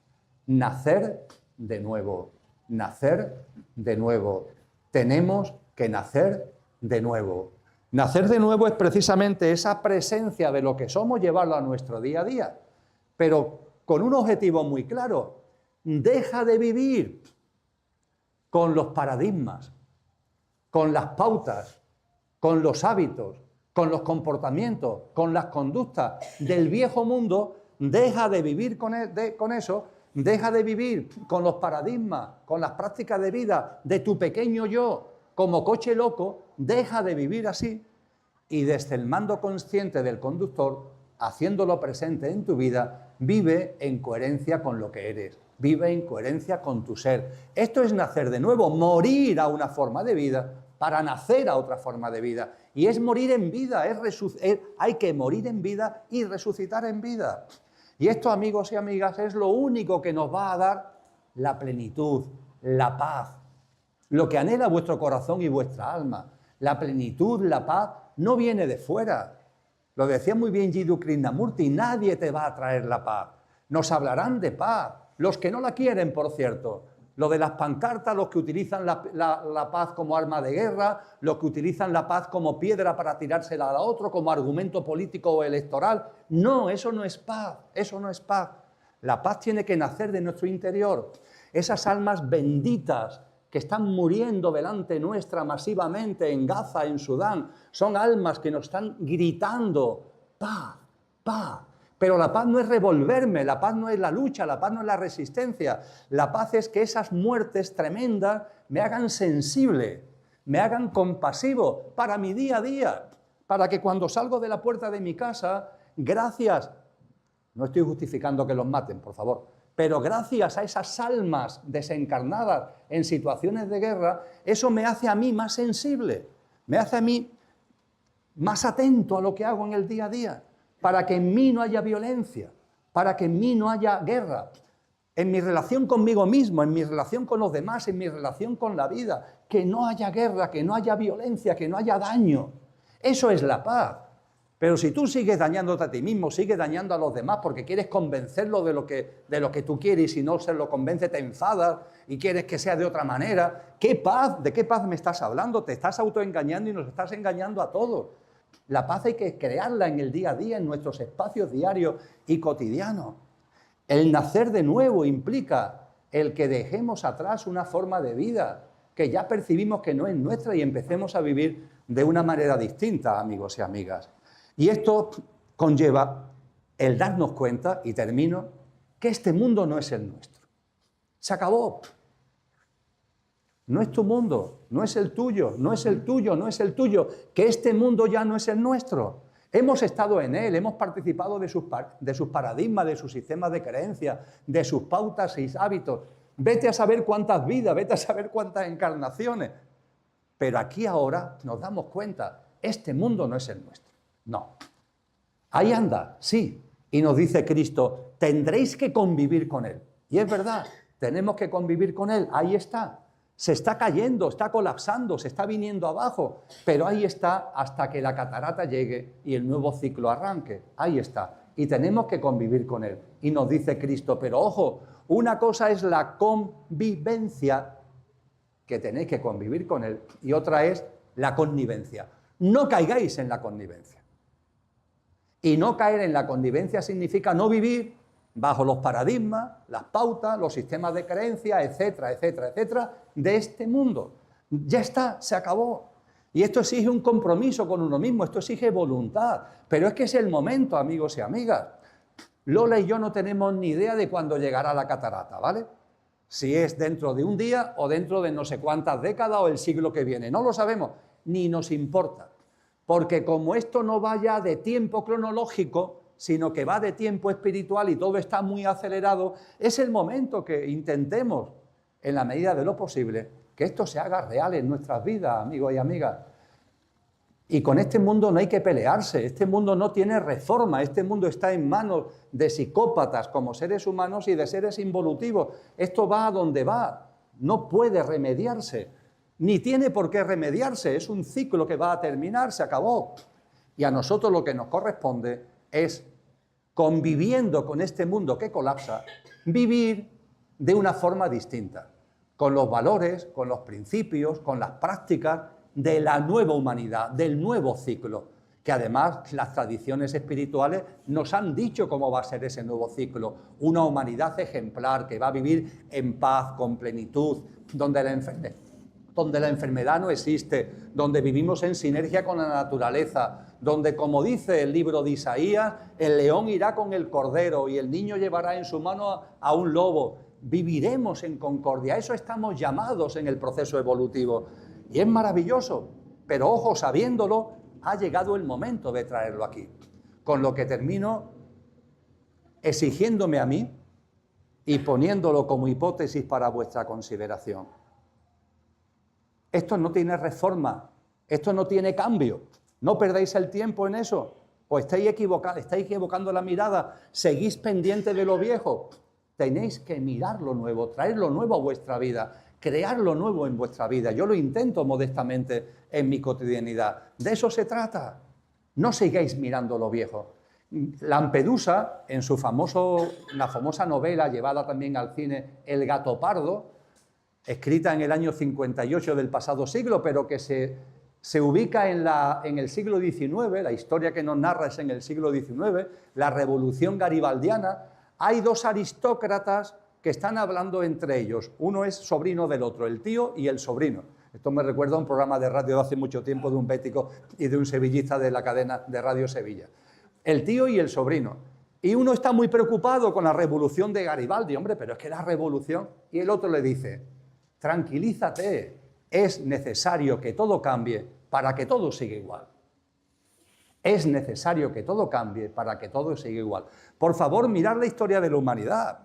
Nacer de nuevo, nacer de nuevo. Tenemos que nacer de nuevo. Nacer de nuevo es precisamente esa presencia de lo que somos, llevarlo a nuestro día a día, pero con un objetivo muy claro. Deja de vivir con los paradigmas, con las pautas, con los hábitos, con los comportamientos, con las conductas del viejo mundo. Deja de vivir con eso, deja de vivir con los paradigmas, con las prácticas de vida de tu pequeño yo, como coche loco. Deja de vivir así y desde el mando consciente del conductor, haciéndolo presente en tu vida, vive en coherencia con lo que eres, vive en coherencia con tu ser. Esto es nacer de nuevo, morir a una forma de vida para nacer a otra forma de vida. Y es morir en vida, hay que morir en vida y resucitar en vida. Y esto, amigos y amigas, es lo único que nos va a dar la plenitud, la paz, lo que anhela vuestro corazón y vuestra alma. La plenitud, la paz, no viene de fuera. Lo decía muy bien Jiddu Krishnamurti, nadie te va a traer la paz. Nos hablarán de paz, los que no la quieren, por cierto. Lo de las pancartas, los que utilizan la paz como arma de guerra, los que utilizan la paz como piedra para tirársela a otro, como argumento político o electoral. No, eso no es paz, eso no es paz. La paz tiene que nacer de nuestro interior. Esas almas benditas que están muriendo delante nuestra masivamente en Gaza, en Sudán, son almas que nos están gritando paz, paz. Pero la paz no es revolverme, la paz no es la lucha, la paz no es la resistencia. La paz es que esas muertes tremendas me hagan sensible, me hagan compasivo para mi día a día, para que cuando salgo de la puerta de mi casa, gracias, no estoy justificando que los maten, por favor, pero gracias a esas almas desencarnadas en situaciones de guerra, eso me hace a mí más sensible, me hace a mí más atento a lo que hago en el día a día, para que en mí no haya violencia, para que en mí no haya guerra, en mi relación conmigo mismo, en mi relación con los demás, en mi relación con la vida, que no haya guerra, que no haya violencia, que no haya daño. Eso es la paz. Pero si tú sigues dañándote a ti mismo, sigues dañando a los demás porque quieres convencerlo de lo que tú quieres, y si no se lo convence te enfadas y quieres que sea de otra manera, ¿qué paz? ¿De qué paz me estás hablando? Te estás autoengañando y nos estás engañando a todos. La paz hay que crearla en el día a día, en nuestros espacios diarios y cotidianos. El nacer de nuevo implica el que dejemos atrás una forma de vida que ya percibimos que no es nuestra y empecemos a vivir de una manera distinta, amigos y amigas. Y esto conlleva el darnos cuenta, y termino, que este mundo no es el nuestro. Se acabó. No es tu mundo, no es el tuyo, no es el tuyo, no es el tuyo, que este mundo ya no es el nuestro. Hemos estado en él, hemos participado de sus paradigmas, de sus sistemas de creencias, de sus pautas y hábitos. Vete a saber cuántas vidas, vete a saber cuántas encarnaciones. Pero aquí ahora nos damos cuenta, este mundo no es el nuestro. No. Ahí anda, sí. Y nos dice Cristo, tendréis que convivir con él. Y es verdad, tenemos que convivir con él, ahí está. Se está cayendo, está colapsando, se está viniendo abajo, pero ahí está hasta que la catarata llegue y el nuevo ciclo arranque. Ahí está. Y tenemos que convivir con él. Y nos dice Cristo, pero ojo, una cosa es la convivencia, que tenéis que convivir con él, y otra es la connivencia. No caigáis en la connivencia. Y no caer en la connivencia significa no vivir bajo los paradigmas, las pautas, los sistemas de creencia, etcétera, etcétera, etcétera, de este mundo. Ya está, se acabó. Y esto exige un compromiso con uno mismo, esto exige voluntad. Pero es que es el momento, amigos y amigas. Lola y yo no tenemos ni idea de cuándo llegará la catarata, ¿vale? Si es dentro de un día o dentro de no sé cuántas décadas o el siglo que viene. No lo sabemos, ni nos importa. Porque como esto no vaya de tiempo cronológico, sino que va de tiempo espiritual y todo está muy acelerado, es el momento que intentemos, en la medida de lo posible, que esto se haga real en nuestras vidas, amigos y amigas. Y con este mundo no hay que pelearse, este mundo no tiene reforma, este mundo está en manos de psicópatas como seres humanos y de seres involutivos. Esto va a donde va, no puede remediarse, ni tiene por qué remediarse, es un ciclo que va a terminar, se acabó. Y a nosotros lo que nos corresponde es, conviviendo con este mundo que colapsa, vivir de una forma distinta, con los valores, con los principios, con las prácticas de la nueva humanidad, del nuevo ciclo, que además las tradiciones espirituales nos han dicho cómo va a ser ese nuevo ciclo, una humanidad ejemplar que va a vivir en paz, con plenitud, donde la enfermedad no existe, donde vivimos en sinergia con la naturaleza, donde, como dice el libro de Isaías, el león irá con el cordero y el niño llevará en su mano a un lobo. Viviremos en concordia, a eso estamos llamados en el proceso evolutivo. Y es maravilloso, pero ojo, sabiéndolo, ha llegado el momento de traerlo aquí. Con lo que termino exigiéndome a mí y poniéndolo como hipótesis para vuestra consideración. Esto no tiene reforma, esto no tiene cambio. No perdáis el tiempo en eso, o estáis equivocando la mirada, seguís pendiente de lo viejo. Tenéis que mirar lo nuevo, traer lo nuevo a vuestra vida, crear lo nuevo en vuestra vida. Yo lo intento modestamente en mi cotidianidad. De eso se trata. No sigáis mirando lo viejo. Lampedusa, en la famosa novela llevada también al cine, El gato pardo, escrita en el año 58 del pasado siglo, pero que se ubica en el siglo XIX, la historia que nos narra es en el siglo XIX, la revolución garibaldiana. Hay dos aristócratas que están hablando entre ellos. Uno es sobrino del otro, el tío y el sobrino. Esto me recuerda a un programa de radio de hace mucho tiempo de un bético y de un sevillista de la cadena de Radio Sevilla. El tío y el sobrino. Y uno está muy preocupado con la revolución de Garibaldi. Hombre, pero es que la revolución... Y el otro le dice, tranquilízate, es necesario que todo cambie para que todo siga igual. Es necesario que todo cambie para que todo siga igual. Por favor, mirad la historia de la humanidad.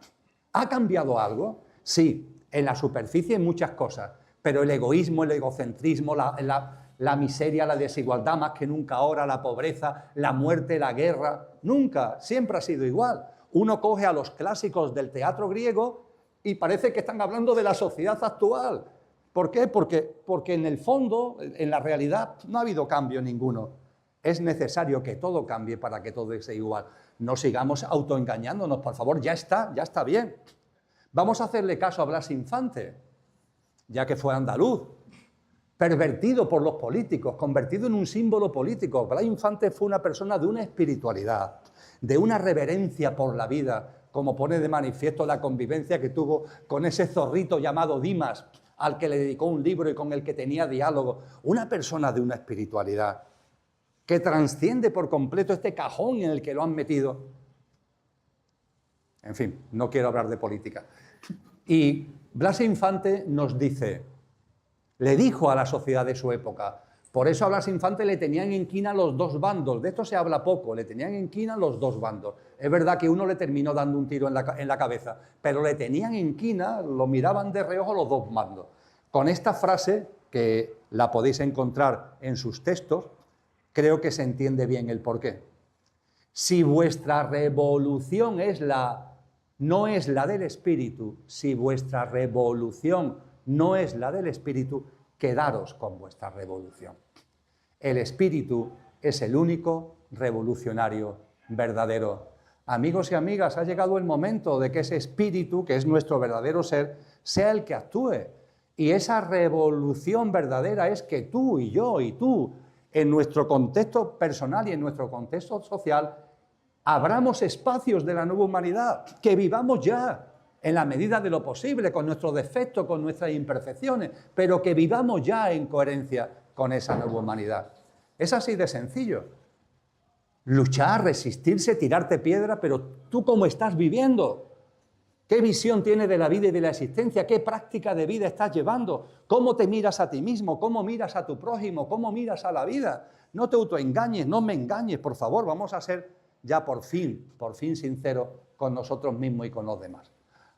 ¿Ha cambiado algo? Sí, en la superficie en muchas cosas, pero el egoísmo, el egocentrismo, la miseria, la desigualdad más que nunca ahora, la pobreza, la muerte, la guerra, nunca, siempre ha sido igual. Uno coge a los clásicos del teatro griego y parece que están hablando de la sociedad actual. ¿Por qué? Porque en el fondo, en la realidad, no ha habido cambio ninguno. Es necesario que todo cambie para que todo sea igual. No sigamos autoengañándonos, por favor, ya está bien. Vamos a hacerle caso a Blas Infante, ya que fue andaluz, pervertido por los políticos, convertido en un símbolo político. Blas Infante fue una persona de una espiritualidad, de una reverencia por la vida, como pone de manifiesto la convivencia que tuvo con ese zorrito llamado Dimas, al que le dedicó un libro y con el que tenía diálogo. Una persona de una espiritualidad que trasciende por completo este cajón en el que lo han metido. En fin, no quiero hablar de política. Y Blas Infante nos dice, le dijo a la sociedad de su época, por eso a Blas Infante le tenían en quina los dos bandos, de esto se habla poco, le tenían en quina los dos bandos. Es verdad que uno le terminó dando un tiro en la cabeza, pero le tenían en quina, lo miraban de reojo los dos bandos. Con esta frase, que la podéis encontrar en sus textos, creo que se entiende bien el porqué. Si vuestra revolución no es la del espíritu, si vuestra revolución no es la del espíritu, quedaros con vuestra revolución. El espíritu es el único revolucionario verdadero. Amigos y amigas, ha llegado el momento de que ese espíritu, que es nuestro verdadero ser, sea el que actúe. Y esa revolución verdadera es que tú y yo y tú, en nuestro contexto personal y en nuestro contexto social, abramos espacios de la nueva humanidad, que vivamos ya, en la medida de lo posible, con nuestros defectos, con nuestras imperfecciones, pero que vivamos ya en coherencia con esa nueva humanidad. Es así de sencillo. Luchar, resistirse, tirarte piedra, pero ¿tú cómo estás viviendo? ¿Qué visión tienes de la vida y de la existencia? ¿Qué práctica de vida estás llevando? ¿Cómo te miras a ti mismo? ¿Cómo miras a tu prójimo? ¿Cómo miras a la vida? No te autoengañes, no me engañes, por favor, vamos a ser ya por fin sinceros con nosotros mismos y con los demás.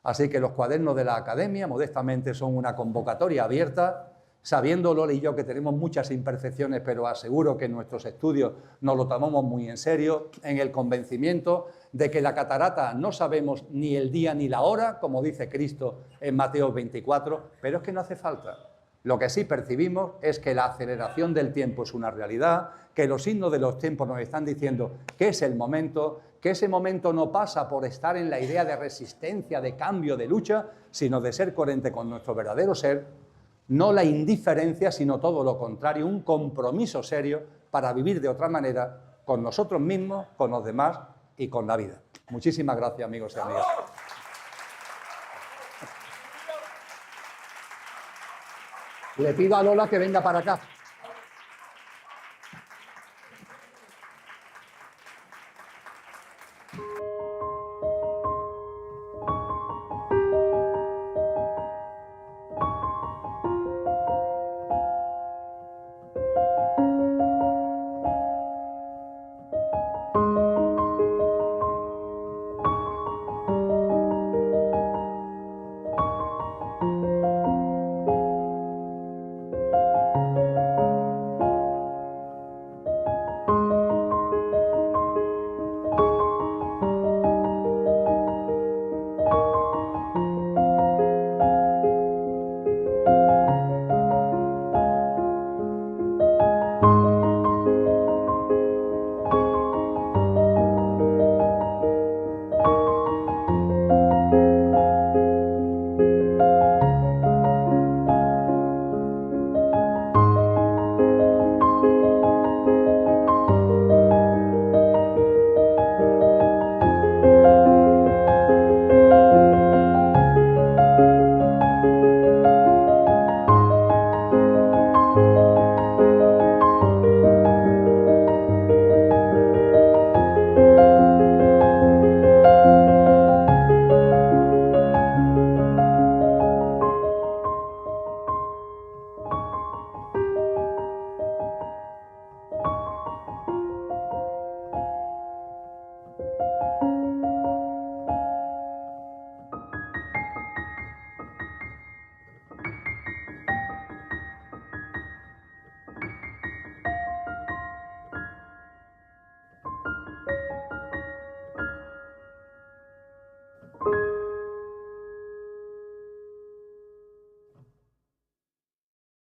Así que los cuadernos de la Academia, modestamente, son una convocatoria abierta, sabiendo Lola y yo que tenemos muchas imperfecciones, pero aseguro que en nuestros estudios nos lo tomamos muy en serio, en el convencimiento de que la catarata no sabemos ni el día ni la hora, como dice Cristo en Mateo 24, pero es que no hace falta. Lo que sí percibimos es que la aceleración del tiempo es una realidad, que los signos de los tiempos nos están diciendo que es el momento, que ese momento no pasa por estar en la idea de resistencia, de cambio, de lucha, sino de ser coherente con nuestro verdadero ser, no la indiferencia, sino todo lo contrario, un compromiso serio para vivir de otra manera con nosotros mismos, con los demás y con la vida. Muchísimas gracias, amigos y amigas. Le pido a Lola que venga para acá.